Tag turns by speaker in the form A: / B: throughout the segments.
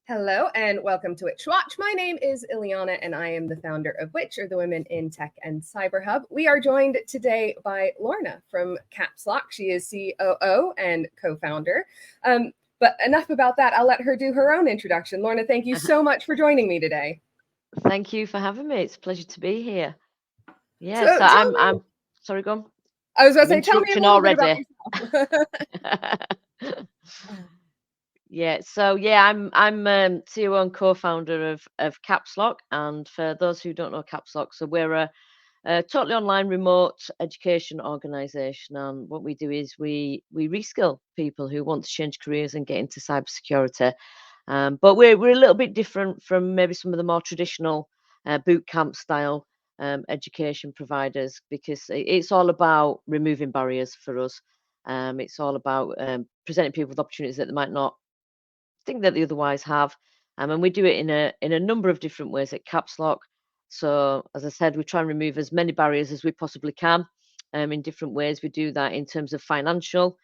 A: Hello and welcome to WiTCH. My name is Ileana and I am the founder of WiTCH, or the Women in Tech and Cyber Hub. We are joined today by Lorna from CAPSLOCK. She is COO and co-founder. But enough about that. I'll let her do her own introduction. Lorna, thank you so much for joining me today.
B: Thank you for having me. It's a pleasure to be here.
A: So
B: Yeah, I'm sorry, go on.
A: I was going to say, tell me a little bit about yourself.
B: I'm CEO and co-founder of CAPSLOCK, and for those who don't know CAPSLOCK, so we're a totally online remote education organisation, and what we do is we reskill people who want to change careers and get into cybersecurity. But we're a little bit different from maybe some of the more traditional boot camp style education providers, because it's all about removing barriers for us. It's all about presenting people with opportunities that they might not think that they otherwise have. And we do it in a number of different ways at CAPSLOCK. So as I said, we try and remove as many barriers as we possibly can in different ways. We do that in terms of financial.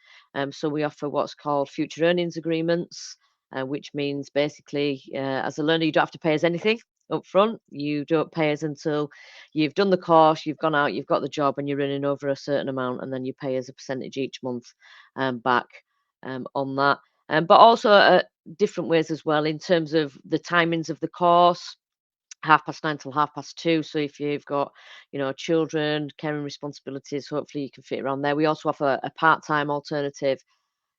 B: So we offer what's called future earnings agreements, which means basically as a learner, you don't have to pay us anything up front. You don't pay us until you've done the course, you've gone out, you've got the job, and you're earning over a certain amount, and then you pay us a percentage each month back on that. But also different ways as well in terms of the timings of the course, 9:30 till 2:30. So if you've got, children, caring responsibilities, hopefully you can fit around there. We also offer a part-time alternative,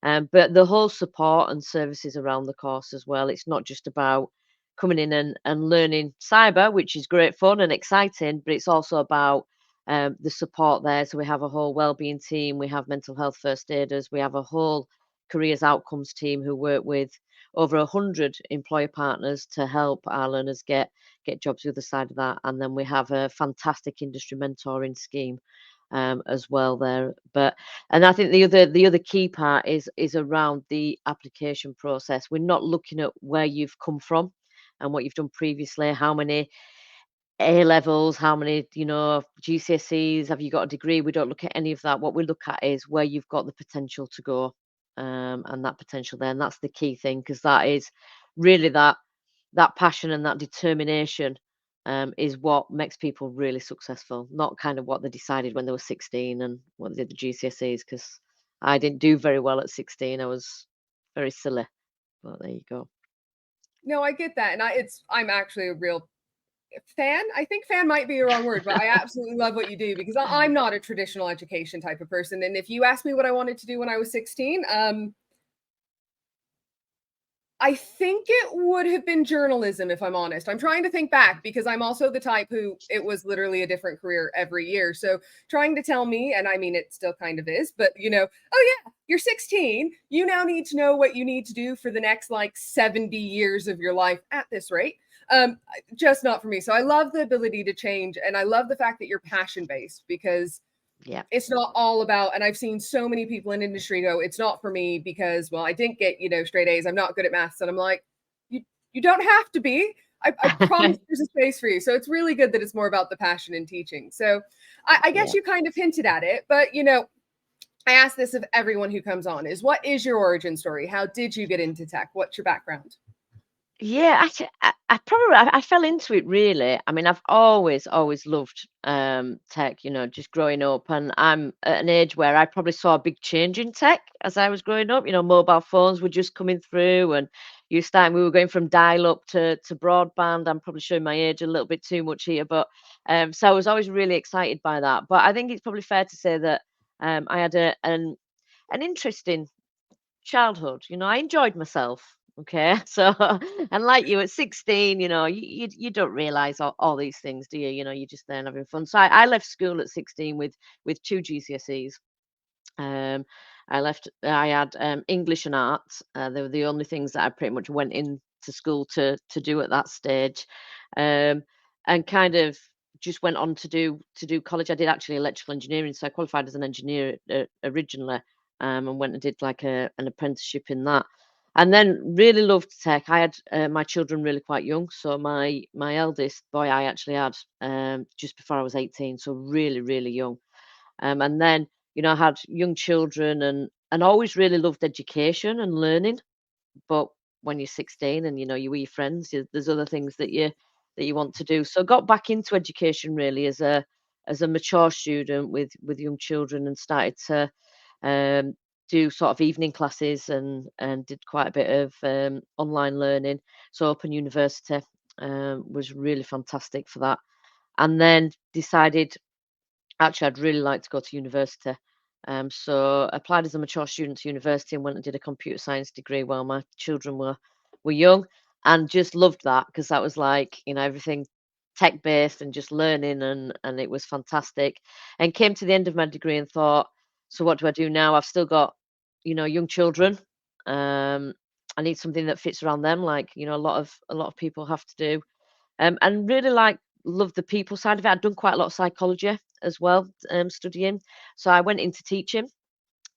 B: but the whole support and services around the course as well. It's not just about coming in and learning cyber, which is great fun and exciting, but it's also about the support there. So we have a whole wellbeing team, we have mental health first aiders, we have a whole careers outcomes team who work with over 100 employer partners to help our learners get jobs the other side of that. And then we have a fantastic industry mentoring scheme as well there. And I think the other key part is around the application process. We're not looking at where you've come from and what you've done previously, how many A levels, how many, GCSEs, have you got a degree? We don't look at any of that. What we look at is where you've got the potential to go, and that potential there. And that's the key thing, because that is really that passion and that determination is what makes people really successful, not kind of what they decided when they were 16 and what they did the GCSEs, because I didn't do very well at 16. I was very silly, but there you go.
A: No, I get that. And I'm actually a real fan. I think fan might be a wrong word, but I absolutely love what you do, because I'm not a traditional education type of person. And if you asked me what I wanted to do when I was 16, I think it would have been journalism, if I'm honest. I'm trying to think back, because I'm also the type who it was literally a different career every year. So trying to tell me, and I mean, it still kind of is, but oh yeah, you're 16. You now need to know what you need to do for the next 70 years of your life at this rate. Just not for me. So I love the ability to change. And I love the fact that you're passion based, because it's not all about, and I've seen so many people in industry go, it's not for me because, well, I didn't get, straight A's. I'm not good at maths. And I'm like, you don't have to be. I promise there's a space for you. So it's really good that it's more about the passion in teaching. So I guess you kind of hinted at it, but I ask this of everyone who comes on, is what is your origin story? How did you get into tech? What's your background?
B: Yeah, actually, I fell into it really. I mean, I've always loved tech, just growing up, and I'm at an age where I probably saw a big change in tech as I was growing up. Mobile phones were just coming through, and we were going from dial-up to broadband. I'm probably showing my age a little bit too much here, but so I was always really excited by that. But I think it's probably fair to say that I had an interesting childhood. I enjoyed myself. Okay, so and like you at 16, you don't realize all these things, do you? You're just there and having fun. So I left school at 16 with 2 GCSEs. I had English and arts. They were the only things that I pretty much went into school to do at that stage, and kind of just went on to do college. I did actually electrical engineering, so I qualified as an engineer originally, and went and did an apprenticeship in that. And then really loved tech. I had, my children really quite young, so my eldest boy I actually had, just before I was 18, so really, really young. And then, I had young children and always really loved education and learning. But when you're 16 and, you're with your friends, there's other things that you want to do. So got back into education really as a mature student with young children and started to um, do sort of evening classes and did quite a bit of online learning. So Open University was really fantastic for that. And then decided actually, I'd really like to go to university. So applied as a mature student to university and went and did a computer science degree while my children were young, and just loved that because that was like, everything tech based and just learning, and it was fantastic. And came to the end of my degree and thought, so what do I do now? I've still got, young children. Um, I need something that fits around them, like, a lot of people have to do. And really love the people side of it. I'd done quite a lot of psychology as well, studying. So I went into teaching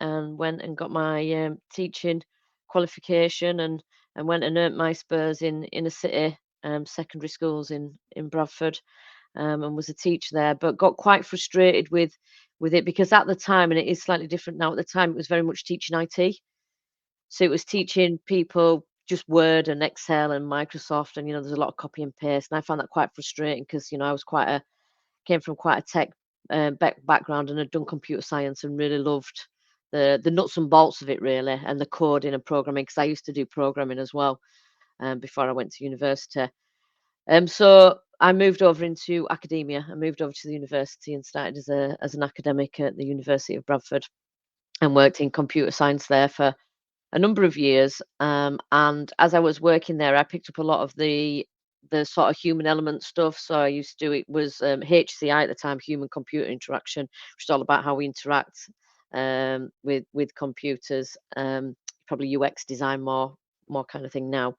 B: and went and got my teaching qualification and went and earned my spurs in inner city secondary schools in Bradford, and was a teacher there. But got quite frustrated with it because at the time, and it is slightly different now. At the time, it was very much teaching IT. So it was teaching people just Word and Excel and Microsoft, and there's a lot of copy and paste, and I found that quite frustrating because I was quite a came from quite a tech background and had done computer science and really loved the nuts and bolts of it really, and the coding and programming because I used to do programming as well before I went to university. So I moved over into academia. I moved over to the university and started as an academic at the University of Bradford and worked in computer science there for a number of years. And as I was working there, I picked up a lot of the sort of human element stuff. So I used to do it was HCI at the time, human computer interaction, which is all about how we interact with computers. Probably UX design more kind of thing now.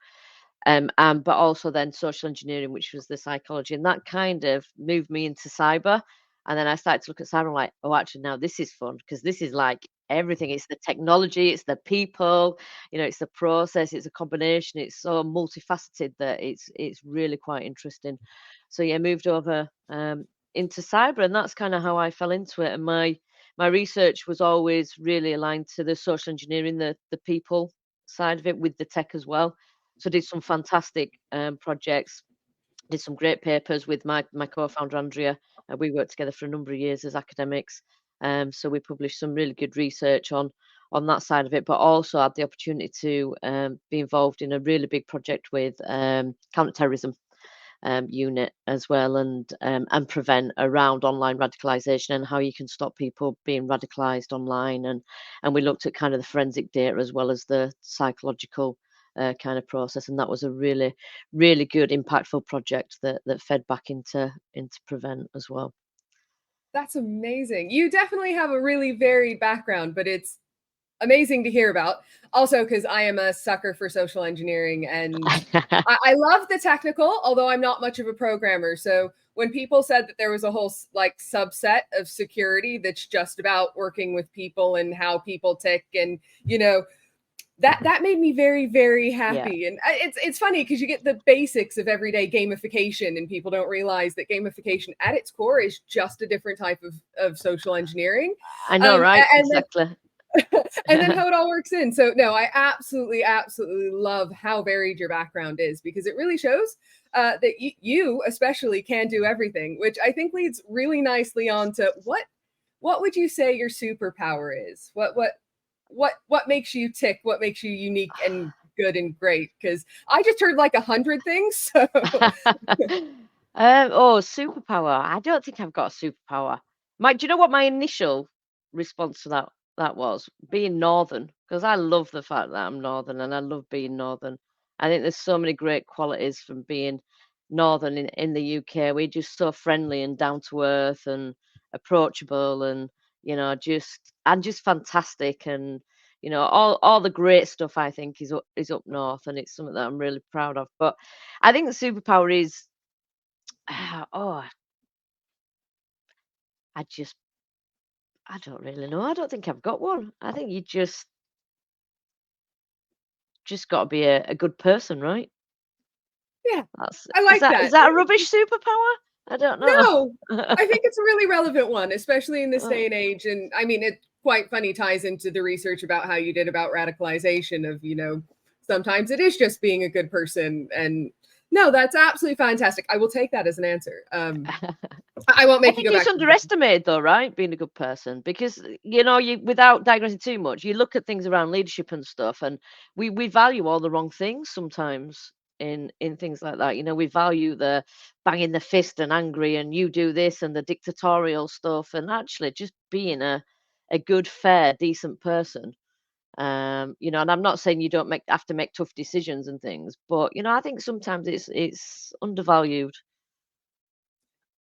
B: But also then social engineering, which was the psychology, and that kind of moved me into cyber. And then I started to look at cyber, and like, oh, actually, now this is fun because this is like everything. It's the technology, it's the people, it's the process, it's a combination. It's so multifaceted that it's really quite interesting. So yeah, moved over into cyber, and that's kind of how I fell into it. And my research was always really aligned to the social engineering, the people side of it with the tech as well. So did some fantastic projects, did some great papers with my co-founder Andrea. We worked together for a number of years as academics. So we published some really good research on that side of it, but also had the opportunity to be involved in a really big project with counterterrorism unit as well, and prevent around online radicalisation and how you can stop people being radicalised online, and we looked at kind of the forensic data as well as the psychological kind of process, and that was a really really good impactful project that fed back into prevent as well.
A: That's amazing. You definitely have a really varied background, but it's amazing to hear about. Also, because I am a sucker for social engineering and I love the technical, although I'm not much of a programmer. So when people said that there was a whole like subset of security that's just about working with people and how people tick, and that made me very very
B: Yeah,
A: happy. And it's funny because you get the basics of everyday gamification, and people don't realize that gamification at its core is just a different type of social engineering.
B: I know, right?
A: And then
B: Exactly.
A: and then how it all works in. So no, I absolutely, absolutely love how varied your background is because it really shows that you especially can do everything, which I think leads really nicely on to what would you say your superpower is? What makes you tick? What makes you unique and good and great? Because I just heard like 100 things. So
B: Oh, superpower. I don't think I've got a superpower. Do you know what my initial response to that was? Being northern, because I love the fact that I'm northern and I love being northern. I think there's so many great qualities from being northern in the UK. We're just so friendly and down to earth and approachable, and just fantastic, and all the great stuff I think is up north, and it's something that I'm really proud of. But I think the superpower is oh, I just I don't really know. I don't think I've got one. I think you just just got to be a good person, right?
A: Yeah,
B: That's
A: I
B: is
A: like
B: that is
A: that.
B: that a rubbish superpower? I don't know.
A: No, I think it's a really relevant one, especially in this
B: Uh,
A: day and age. And I mean, it quite funny ties into the research about how you did about radicalization of, sometimes it is just being a good person. And no, that's absolutely fantastic. I will take that as an answer. I won't
B: I
A: make you
B: think
A: go
B: it's
A: back to the
B: underestimated though, right? Being a good person because you without diagnosing too much, you look at things around leadership and stuff, and we value all the wrong things sometimes in things like that. We value the banging the fist and angry and you do this and the dictatorial stuff, and actually just being a good, fair, decent person. And I'm not saying you don't have to make tough decisions and things, but I think sometimes it's undervalued.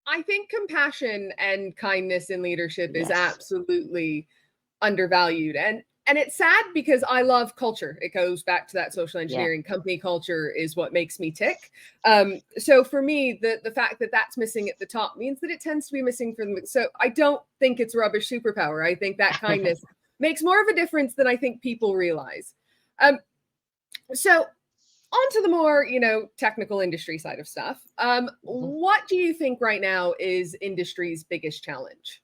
A: I think compassion and kindness in leadership is
B: Yes.
A: absolutely undervalued. And it's sad because I love culture. It goes back to that social
B: Yeah.
A: engineering. Company culture is what makes me tick. So for me, the fact that that's missing at the top means that it tends to be missing from the. So I don't think it's a rubbish superpower. I think that kindness makes more of a difference than I think people realize. So on to the more, technical industry side of stuff.
B: Mhm.
A: What do you think right now is industry's biggest challenge?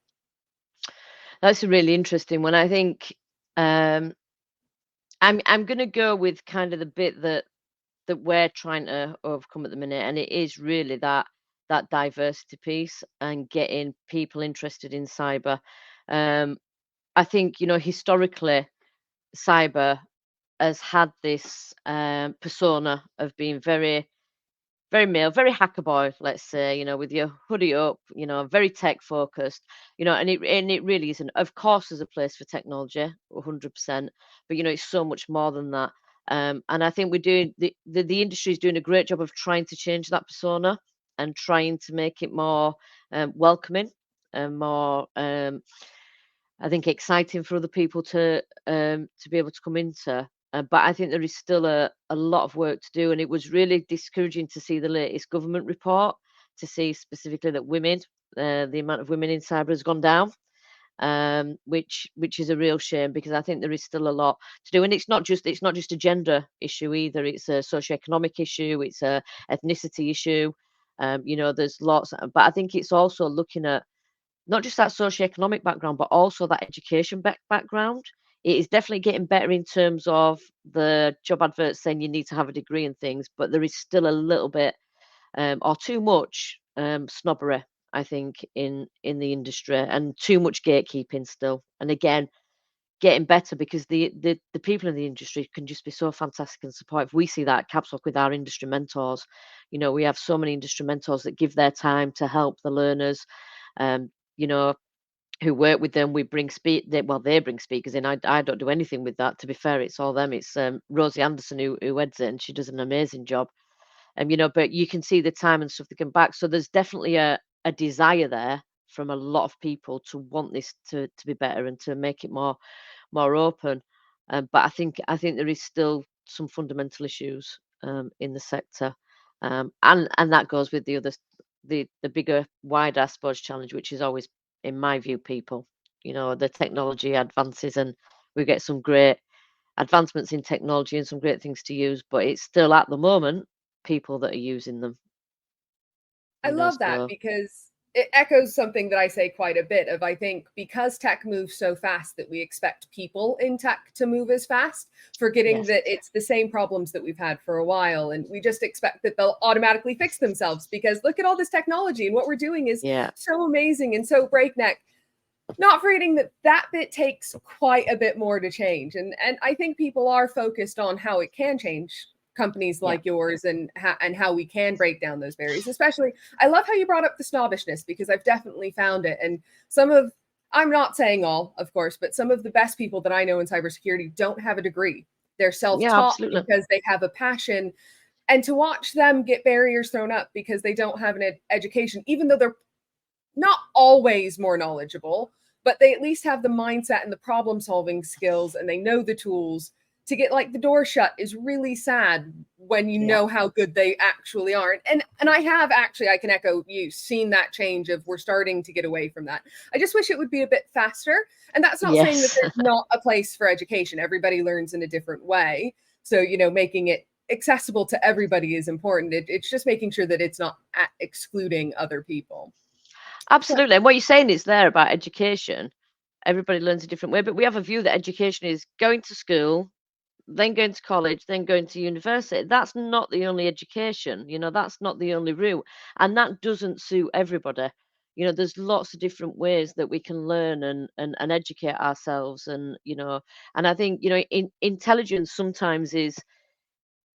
B: That's a really interesting one. I think um, I'm going to go with kind of the bit that we're trying to overcome at the minute, and it is really that diversity piece and getting people interested in cyber. Um, I think historically, cyber has had this persona of being very male, very hacker boy, let's say, with your hoodie up, very tech focused, and it really isn't. Of course, there's a place for technology, 100%, but it's so much more than that. And I think we're doing the industry is doing a great job of trying to change that persona and trying to make it more welcoming and more, I think, exciting for other people to be able to come into. But I think there is still a lot of work to do, and it was really discouraging to see the latest government report to see specifically that the amount of women in cyber has gone down, which is a real shame because I think there is still a lot to do, and it's not just a gender issue either. It's a socioeconomic issue, it's a ethnicity issue. There's lots, but I think it's also looking at not just that socioeconomic background, but also that education background. It is definitely getting better in terms of the job adverts saying you need to have a degree and things, but there is still a little bit or too much snobbery, I think, in the industry and too much gatekeeping still. And again, getting better because the people in the industry can just be so fantastic and supportive. We see that at CAPSLOCK with our industry mentors. We have so many industry mentors that give their time to help the learners. Um, you know, who work with them. We bring they bring speakers in. I don't do anything with that. To be fair, it's all them. It's Rosie Anderson who heads it, and she does an amazing job. But you can see the time and stuff they come back. So there's definitely a desire there from a lot of people to want this to be better and to make it more open. But I think there is still some fundamental issues in the sector, and that goes with the bigger, wider, I suppose, challenge, which is always, in my view, people. The technology advances, and we get some great advancements in technology and some great things to use, but it's still at the moment people that are using them.
A: I love that
B: So
A: because it echoes something that I say quite a bit of I think because tech moves so fast that we expect people in tech to move as fast, forgetting
B: yes,
A: that it's the same problems that we've had for a while and we just expect that they'll automatically fix themselves because look at all this technology and what we're doing is
B: yeah,
A: so amazing and so breakneck. Not forgetting that that bit takes quite a bit more to change and I think people are focused on how it can change companies
B: yeah,
A: like yours and how we can break down those barriers. Especially I love how you brought up the snobbishness because I've definitely found it and some of I'm not saying all of course but some of the best people that I know in cybersecurity don't have a degree. They're
B: yeah,
A: self-taught
B: absolutely,
A: because they have a passion and to watch them get barriers thrown up because they don't have an education even though they're not always more knowledgeable, but they at least have the mindset and the problem solving skills and they know the tools to get like the door shut is really sad when you
B: yeah,
A: know how good they actually are. And I have actually, I can echo you, seen that change of we're starting to get away from that. I just wish it would be a bit faster. And that's not saying that
B: yes,
A: there's not a place for education. Everybody learns in a different way. So, making it accessible to everybody is important. It's just making sure that it's not excluding other people. So,
B: Absolutely. And what you're saying is there about education. Everybody learns a different way, but we have a view that education is going to school, then going to college, then going to university. That's not the only education, that's not the only route. And that doesn't suit everybody. There's lots of different ways that we can learn and educate ourselves. And I think, intelligence sometimes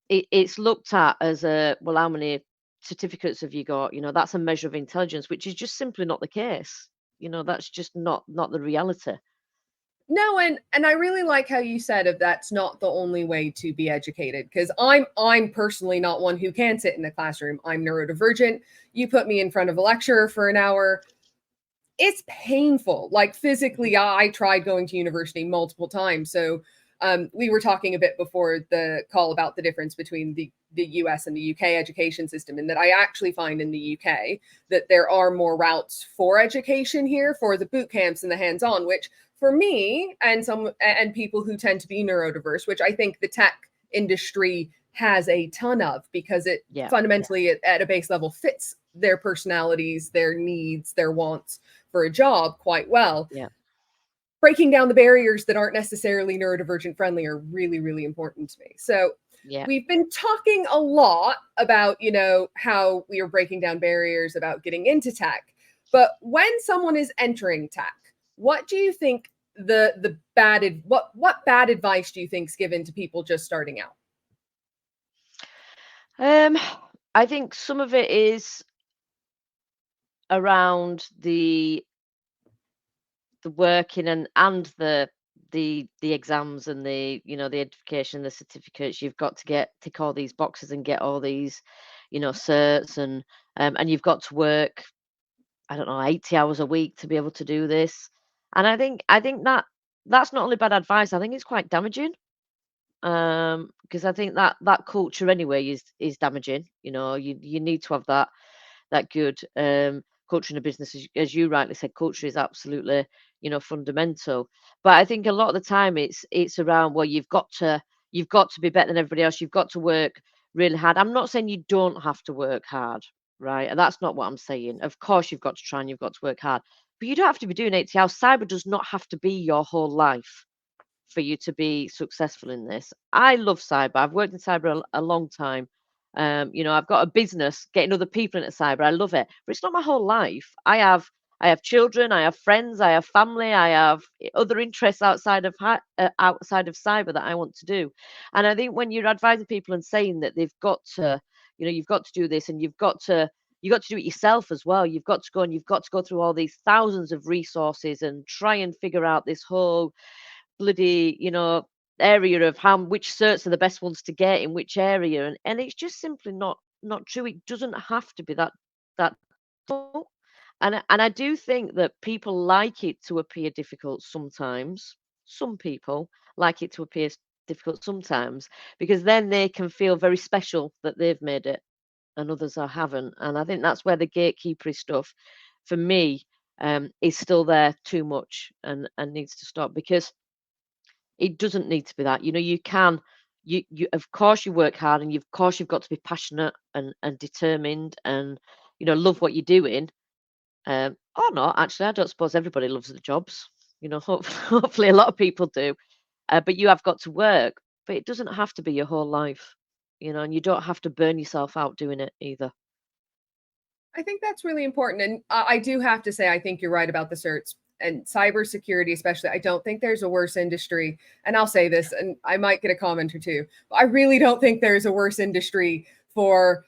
B: it's looked at as well, how many certificates have you got? That's a measure of intelligence, which is just simply not the case. That's just not the reality.
A: no, and I really like how you said if that's not the only way to be educated, because I'm personally not one who can sit in the classroom. I'm neurodivergent. You put me in front of a lecturer for an hour, it's painful. Like
B: Mhm.
A: physically, I tried going to university multiple times. So we were talking a bit before the call about the difference between the US and the UK education system, and that I actually find in the UK that there are more routes for education here for the boot camps and the hands-on, which for me and people who tend to be neurodiverse, which I think the tech industry has a ton of, because it
B: Yeah,
A: fundamentally at a base level fits their personalities, their needs, their wants for a job quite well.
B: yeah,
A: Breaking down the barriers that aren't necessarily neurodivergent friendly are really, really important to me. So
B: yeah.
A: we've been talking a lot about, how we are breaking down barriers about getting into tech. But when someone is entering tech, what do you think what bad advice do you think is given to people just starting out?
B: Um, I think some of it is around the working and the exams and the education, the certificates. You've got to tick all these boxes and get all these, certs, and you've got to work, I don't know, 80 hours a week to be able to do this. And I think that's not only bad advice, I think it's quite damaging. Because I think that culture anyway is damaging. You need to have that good culture in a business, as you rightly said. Culture is absolutely, fundamental. But I think a lot of the time it's around, well, you've got to be better than everybody else. You've got to work really hard. I'm not saying you don't have to work hard, right? And that's not what I'm saying. Of course you've got to try and you've got to work hard, but you don't have to be doing 80 hours. Cyber does not have to be your whole life for you to be successful in this. I love cyber. I've worked in cyber a long time. I've got a business getting other people into cyber. I love it, but it's not my whole life. I have children. I have friends. I have family. I have other interests outside of cyber that I want to do. And I think when you're advising people and saying that they've got to, you've got to do this, and you got to do it yourself as well. You've got to go and you've got to go through all these thousands of resources and try and figure out this whole bloody, area of how which certs are the best ones to get in which area, and it's just simply not true. It doesn't have to be that difficult. And I do think that people like it to appear difficult sometimes. Some people like it to appear difficult sometimes, because then they can feel very special that they've made it and others are haven't. And I think that's where the gatekeepery stuff, for me, is still there too much, and needs to stop, because it doesn't need to be that. You can you of course you work hard, and of course you've got to be passionate and determined, and love what you're doing. Or not, actually, I don't suppose everybody loves the jobs. Hopefully a lot of people do. But you have got to work, but it doesn't have to be your whole life. And you don't have to burn yourself out doing it either.
A: I think that's really important. And I do have to say, I think you're right about the certs and cybersecurity, especially. I don't think there's a worse industry. And I'll say this, and I might get a comment or two, but I really don't think there's a worse industry for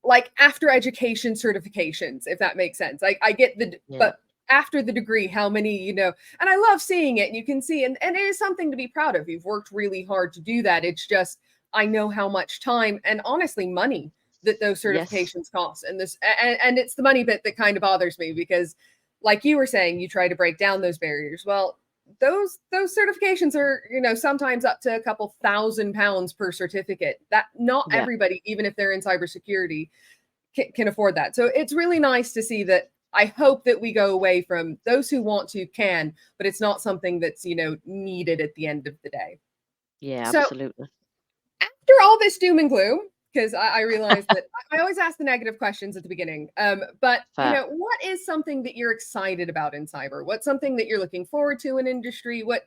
A: like after education certifications, if that makes sense. I get
B: Yeah.
A: but after the degree, how many, and I love seeing it. And you can see, and it is something to be proud of. You've worked really hard to do that. It's just, I know how much time and honestly money that those
B: Yes.
A: certifications cost. And it's the money bit that kind of bothers me, because like you were saying, you try to break down those barriers. Well, those certifications are, sometimes up to a couple £1,000 per certificate. That not
B: Yeah.
A: everybody, even if they're in cybersecurity, can afford that. So it's really nice to see that. I hope that we go away from those who want to can, but it's not something that's, needed at the end of the day.
B: Yeah,
A: So
B: absolutely.
A: after all this doom and gloom, because I realize that I always ask the negative questions at the beginning. But
B: Fair.
A: what is something that you're excited about in cyber? What's something that you're looking forward to in industry? What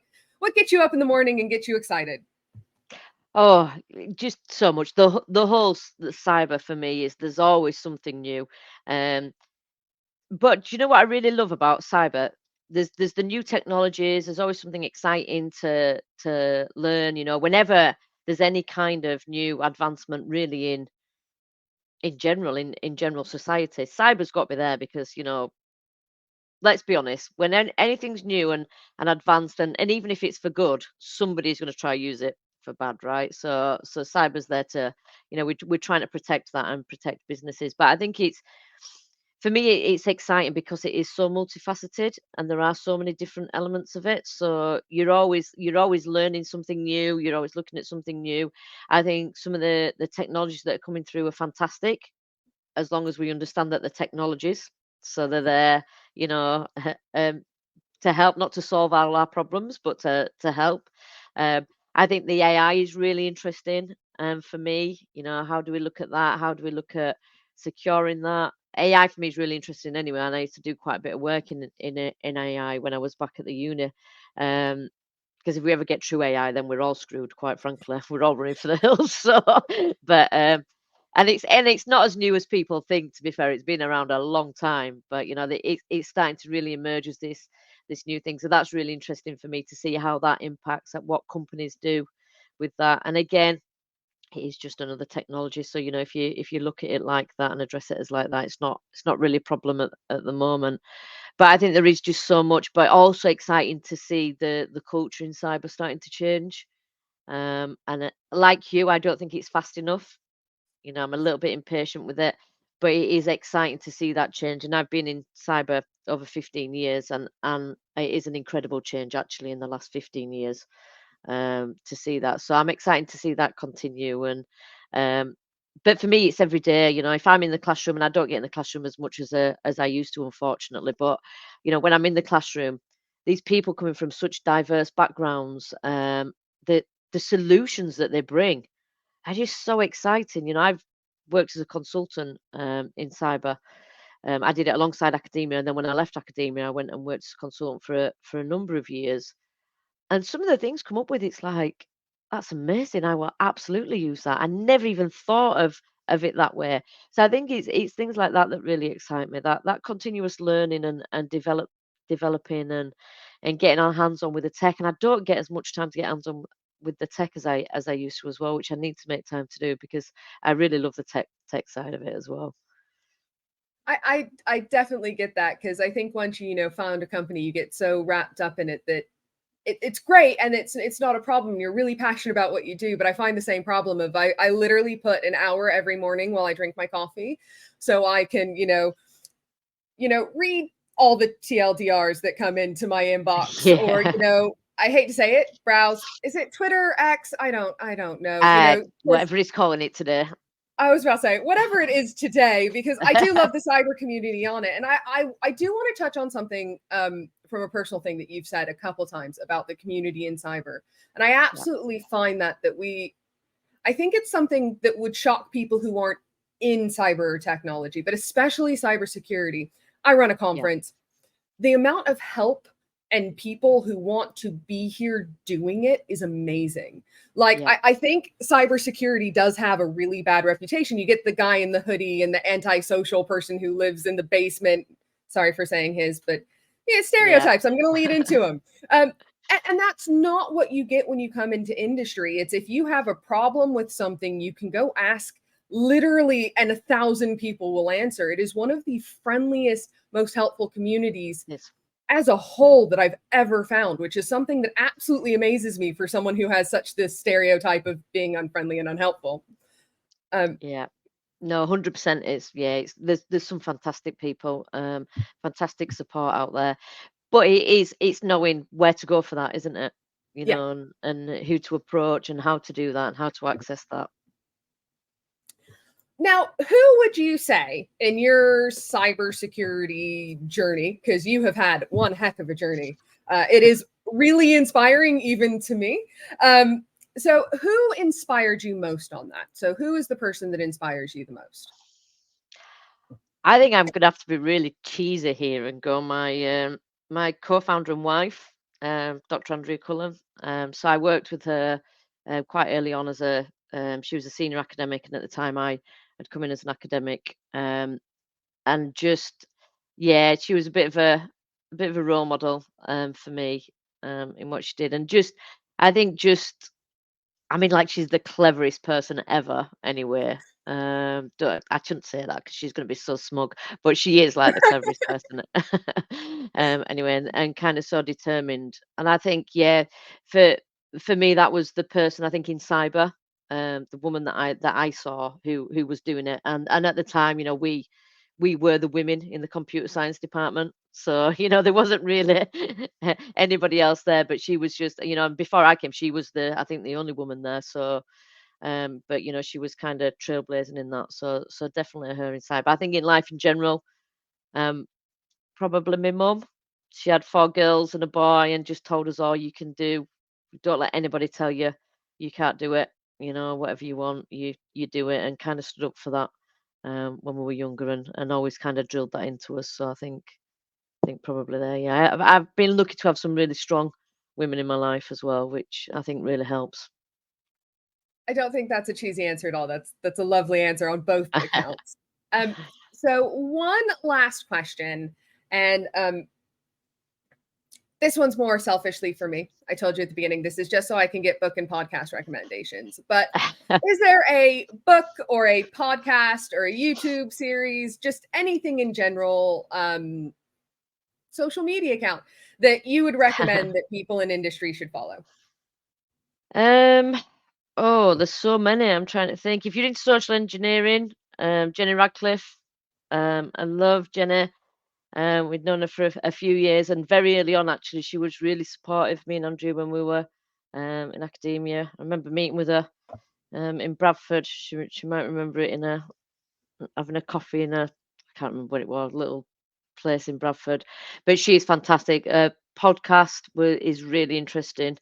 A: gets you up in the morning and gets you excited?
B: Oh, just so much. The whole the cyber for me is there's always something new. Um, but do you know what I really love about cyber? There's the new technologies. There's always something exciting to learn. Whenever there's any kind of new advancement, really in general in general society, cyber's got to be there because let's be honest, when anything's new and advanced, and even if it's for good, somebody's going to try use it for bad, right? So cyber's there to, we're trying to protect that and protect businesses. But I think it's for me, it's exciting because it is so multifaceted and there are so many different elements of it. So you're always learning something new. You're always looking at something new. I think some of the technologies that are coming through are fantastic as long as we understand that the technologies, so they're there, you know, um, to help, not to solve all our problems, but to help. I think the AI is really interesting. For me, how do we look at that? How do we look at securing that? AI for me is really interesting anyway, and I used to do quite a bit of work in AI when I was back at the uni. Um, because if we ever get true AI, then we're all screwed, quite frankly. We're all running for the hills. So, but and it's not as new as people think. To be fair, it's been around a long time, but it's starting to really emerge as this new thing. So that's really interesting for me to see how that impacts at what companies do with that. And again, it is just another technology. So if you look at it like that and address it as like that, it's not really a problem at the moment. But I think there is just so much, but also exciting to see the culture in cyber starting to change. And like you, I don't think it's fast enough. I'm a little bit impatient with it, but it is exciting to see that change. And I've been in cyber over 15 years, and it is an incredible change actually in the last 15 years, to see that. So I'm excited to see that continue. And um, but for me, it's every day. If I'm in the classroom, and I don't get in the classroom as much as I used to, unfortunately, but when I'm in the classroom, these people coming from such diverse backgrounds, the the solutions that they bring are just so exciting. I've worked as a consultant in cyber. I did it alongside academia, and then when I left academia, I went and worked as a consultant for a number of years. And some of the things come up with, it's like, that's amazing. I will absolutely use that. I never even thought of it that way. So I think it's things like that that really excite me. That continuous learning and developing and getting our hands on with the tech. And I don't get as much time to get hands on with the tech as I used to as well, which I need to make time to do because I really love the tech side of it as well.
A: I definitely get that because I think once you found a company, you get so wrapped up in it that it's great and it's not a problem. You're really passionate about what you do, but I find the same problem of I literally put an hour every morning while I drink my coffee so I can, read all the TLDRs that come into my inbox or,
B: Yeah.
A: I hate to say it, browse. Is it Twitter, X? I don't know. 'Cause
B: Whatever he's calling it today.
A: I was about to say whatever it is today because I do love the cyber community on it, and I do want to touch on something from a personal thing that you've said a couple times about the community in cyber, and I
B: Yeah.
A: absolutely find that I think it's something that would shock people who aren't in cyber technology, but especially cybersecurity. I run a
B: Yeah.
A: conference. The amount of help and people who want to be here doing it is amazing. Like,
B: Yeah.
A: I think cybersecurity does have a really bad reputation. You get the guy in the hoodie and the antisocial person who lives in the basement. Sorry for saying his, but yeah,
B: Yeah.
A: stereotypes. I'm going to lead into them. And that's not what you get when you come into industry. It's if you have a problem with something, you can go ask literally, and 1,000 people will answer. It is one of the friendliest, most helpful communities
B: Yes.
A: as a whole that I've ever found, which is something that absolutely amazes me for someone who has such this stereotype of being unfriendly and unhelpful. Um,
B: Yeah. No, 100% is. Yeah, there's some fantastic people, fantastic support out there. But it's knowing where to go for that, isn't it?
A: yeah.
B: And who to approach and how to do that and how to access that.
A: Now, who would you say in your cybersecurity journey, because you have had one heck of a journey, it is really inspiring even to me. Um, So who inspired you most on that? So who is the person that inspires you the most?
B: I think I'm gonna have to be really cheesy here and go my co-founder and wife, Dr. Andrea Cullen. So I worked with her quite early on as she was a senior academic, and at the time I had come in as an academic, and just yeah, she was a bit of a role model for me in what she did, and just I think just I mean, like, she's the cleverest person ever anyway. Don't I shouldn't say that because she's gonna be so smug, but she is, like, the cleverest person. Anyway, and kinda so determined. And I think, yeah, for for me, that was the person I think in cyber, the woman that I saw who was doing it. And at the time, you know, we were the women in the computer science department. So, you know, there wasn't really anybody else there, but she was just, you know, and before I came, she was I think the only woman there. So, but you know, she was kind of trailblazing in that. So definitely her inside. But I think in life in general, um, probably my mum. She had 4 girls and a boy, and just told us all, you can do. Don't let anybody tell you you can't do it. You know, whatever you want, you do it, and kind of stood up for that when we were younger, and always kind of drilled that into us. So I think probably there. Yeah, I've been lucky to have some really strong women in my life as well, which I think really helps.
A: I don't think that's a cheesy answer at all. That's a lovely answer on both accounts. Um, so one last question, and this one's more selfishly for me. I told you at the beginning, this is just so I can get book and podcast recommendations. But is there a book or a podcast or a YouTube series, just anything in general, social media account that you would recommend that people in industry should follow?
B: um, oh, there's so many. I'm trying to think. If you're into social engineering, Jenny Radcliffe, I love Jenny. We'd known her for a few years, and very early on, actually, she was really supportive. Me and Andrew, when we were in academia, I remember meeting with her in Bradford. She might remember it in a having a coffee in a I can't remember what it was, little place in Bradford. But she is fantastic. Podcast is really interesting.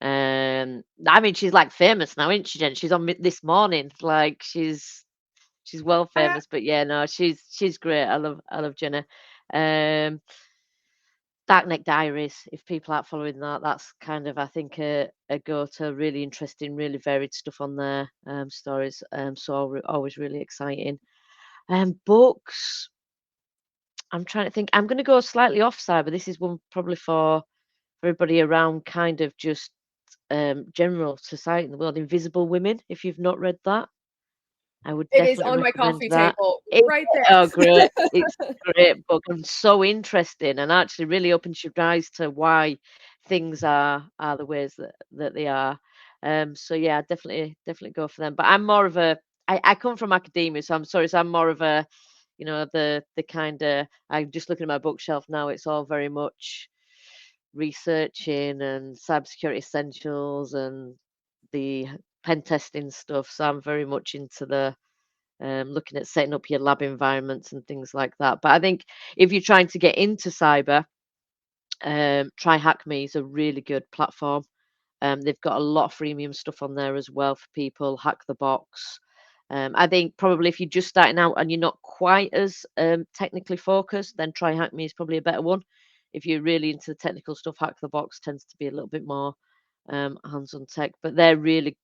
B: I mean, she's like famous now, isn't she, Jen? She's on this morning. Like she's well
A: I
B: famous. But yeah, no, she's great. I love Jenna. Um, Dark Neck Diaries. If people aren't following that, that's kind of I think a go to. Really interesting, really varied stuff on there. Stories. Always really exciting. Books. I'm trying to think. I'm gonna go slightly offside, but this is one probably for everybody around kind of just general society in the world. Invisible Women, if you've not read that. I would
A: It is
B: definitely
A: on my
B: recommend
A: coffee
B: that.
A: table
B: It
A: right
B: oh, great.
A: there.
B: It's a great book and so interesting, and actually really opens your eyes to why things are the ways that they are. So yeah, definitely go for them. But I'm more of I come from academia, so I'm sorry, so I'm more of a, you know, the kinda I'm just looking at my bookshelf now, it's all very much researching and cybersecurity essentials and the pen testing stuff. So I'm very much into the looking at setting up your lab environments and things like that. But I think if you're trying to get into cyber, Try Hack Me is a really good platform. They've got a lot of freemium stuff on there as well for people. Hack the Box. I think probably if you're just starting out and you're not quite as technically focused, then Try Hack Me is probably a better one. If you're really into the technical stuff, Hack the Box tends to be a little bit more hands-on tech, but they're really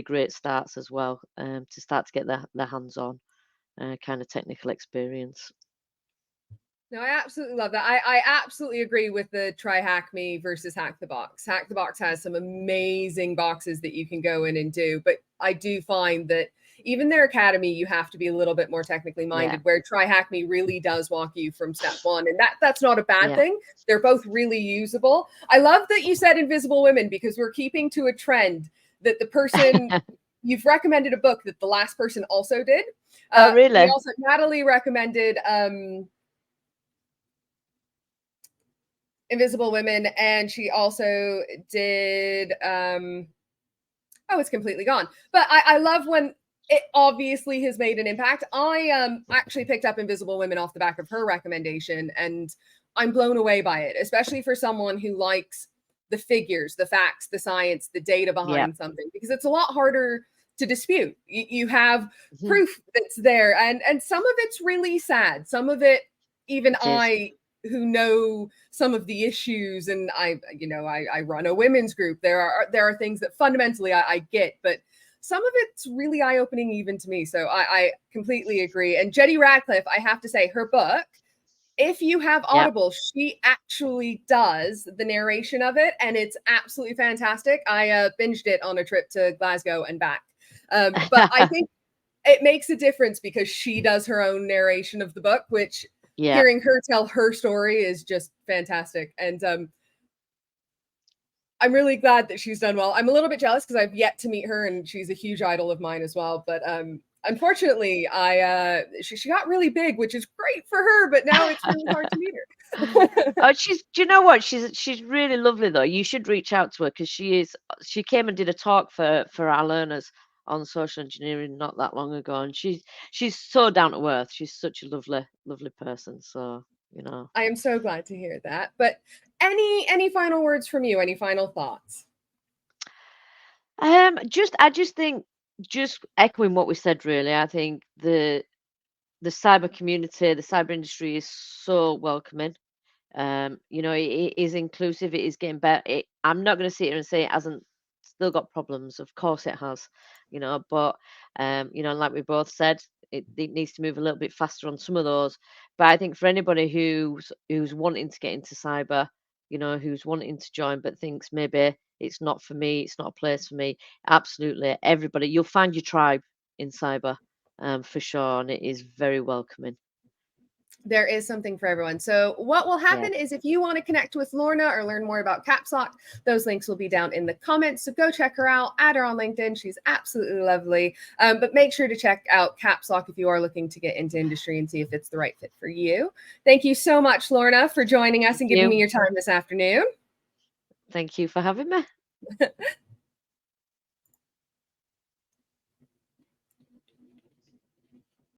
B: great starts as well to start to get their hands-on kind of technical experience.
A: No, I absolutely love that. I absolutely agree with the try hack me versus hack the box. Hack the box has some amazing boxes that you can go in and do, but I do find that even their academy, you have to be a little bit more technically
B: Yeah,
A: minded. Where try hack me really does walk you from step one, and that's not a bad
B: yeah.
A: thing. They're both really usable. I love that you said Invisible Women because we're keeping to a trend that the person you've recommended a book that the last person also did.
B: Oh,
A: We
B: really?
A: also Natalie recommended Invisible Women, and she also did oh, it's completely gone. But I love when it obviously has made an impact. I actually picked up Invisible Women off the back of her recommendation, and I'm blown away by it, especially for someone who likes the figures, the facts, the science, the data
B: Yeah.
A: behind something, because it's a lot harder to dispute. You have
B: Mhm.
A: proof that's there, and some of it's really sad. Some of it, even
B: It is.
A: I, who know some of the issues, and I run a women's group. There are things that fundamentally I get, but some of it's really eye opening even to me. So I completely agree. And Jetty Radcliffe, I have to say, her book, if you have
B: Yeah.
A: Audible, she actually does the narration of it, and it's absolutely fantastic. I binged it on a trip to Glasgow and back. But I think it makes a difference because she does her own narration of the book, which
B: Yeah.
A: hearing her tell her story is just fantastic. And I'm really glad that she's done well. I'm a little bit jealous because I've yet to meet her, and she's a huge idol of mine as well. But unfortunately, she got really big, which is great for her, but now it's really hard to meet her.
B: Oh, do you know what? She's really lovely though. You should reach out to her because she came and did a talk for our learners on social engineering not that long ago, and she's so down to earth. She's such a lovely person. So, you know.
A: I am so glad to hear that. But any final words from you? Any final thoughts?
B: I just think, just echoing what we said really, I think the cyber community, the cyber industry is so welcoming. You know, it is inclusive, it is getting better. I'm not going to sit here and say it hasn't still got problems. Of course it has, you know, but you know, like we both said, it needs to move a little bit faster on some of those. But I think for anybody who's wanting to get into cyber, you know, who's wanting to join but thinks maybe it's not for me, it's not a place for me, absolutely, everybody, you'll find your tribe in cyber, for sure, and it is very welcoming.
A: There is something for everyone. So, what will
B: Yeah.
A: happen is if you want to connect with Lorna or learn more about CAPSLOCK, those links will be down in the comments. So, go check her out, add her on LinkedIn. She's absolutely lovely. But make sure to check out CAPSLOCK if you are looking to get into industry and see if it's the right fit for you. Thank you so much, Lorna, for joining us
B: Thank
A: and giving me
B: you.
A: your time this afternoon.
B: Thank you for having me.